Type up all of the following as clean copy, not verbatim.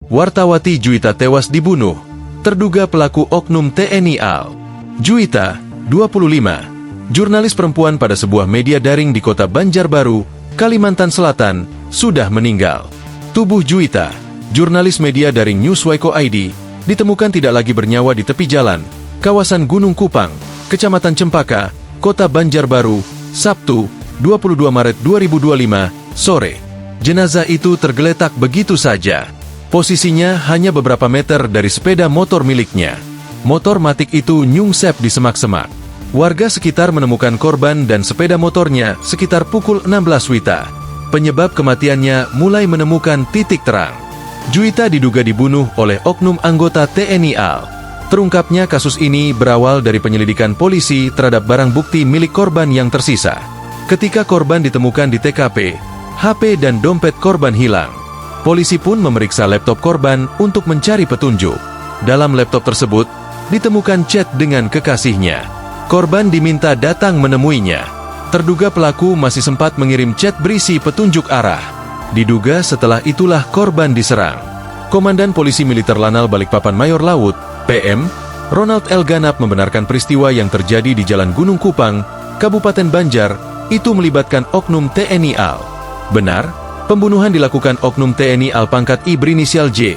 Wartawati Juwita tewas dibunuh. Terduga pelaku oknum TNI AL. Juwita, 25, jurnalis perempuan pada sebuah media daring di kota Banjarbaru, Kalimantan Selatan, sudah meninggal. Tubuh Juwita, jurnalis media daring Newswaiko ID, ditemukan tidak lagi bernyawa di tepi jalan, kawasan Gunung Kupang, Kecamatan Cempaka, Kota Banjarbaru, Sabtu, 22 Maret 2025, sore. Jenazah itu tergeletak begitu saja. Posisinya hanya beberapa meter dari sepeda motor miliknya. Motor matic itu nyungsep di semak-semak. Warga sekitar menemukan korban dan sepeda motornya sekitar pukul 16 WITA. Penyebab kematiannya mulai menemukan titik terang. Juwita diduga dibunuh oleh oknum anggota TNI AL. Terungkapnya kasus ini berawal dari penyelidikan polisi terhadap barang bukti milik korban yang tersisa. Ketika korban ditemukan di TKP, HP dan dompet korban hilang. Polisi pun memeriksa laptop korban untuk mencari petunjuk. Dalam laptop tersebut, ditemukan chat dengan kekasihnya. Korban diminta datang menemuinya. Terduga pelaku masih sempat mengirim chat berisi petunjuk arah. Diduga setelah itulah korban diserang. Komandan Polisi Militer Lanal Balikpapan Mayor Laut, PM, Ronald L. Ganap membenarkan peristiwa yang terjadi di Jalan Gunung Kupang, Kabupaten Banjar, itu melibatkan oknum TNI AL. Benar, pembunuhan dilakukan oknum TNI AL pangkat I berinisial J.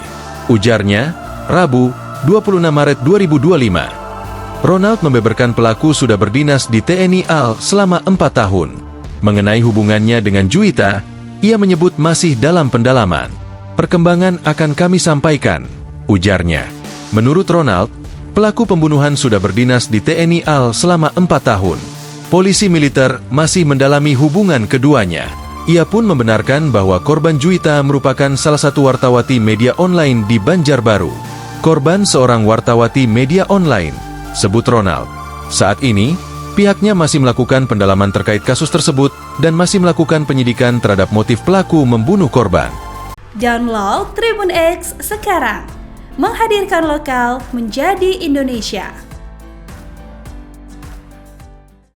Ujarnya, Rabu, 26 Maret 2025. Ronald membeberkan pelaku sudah berdinas di TNI AL selama 4 tahun. Mengenai hubungannya dengan Juwita, ia menyebut masih dalam pendalaman. Perkembangan akan kami sampaikan, ujarnya. Menurut Ronald, pelaku pembunuhan sudah berdinas di TNI AL selama 4 tahun. Polisi militer masih mendalami hubungan keduanya. Ia pun membenarkan bahwa korban Juwita merupakan salah satu wartawati media online di Banjarbaru. Korban seorang wartawati media online, sebut Ronald. Saat ini, pihaknya masih melakukan pendalaman terkait kasus tersebut dan masih melakukan penyidikan terhadap motif pelaku membunuh korban. Download Tribun X sekarang, menghadirkan lokal menjadi Indonesia.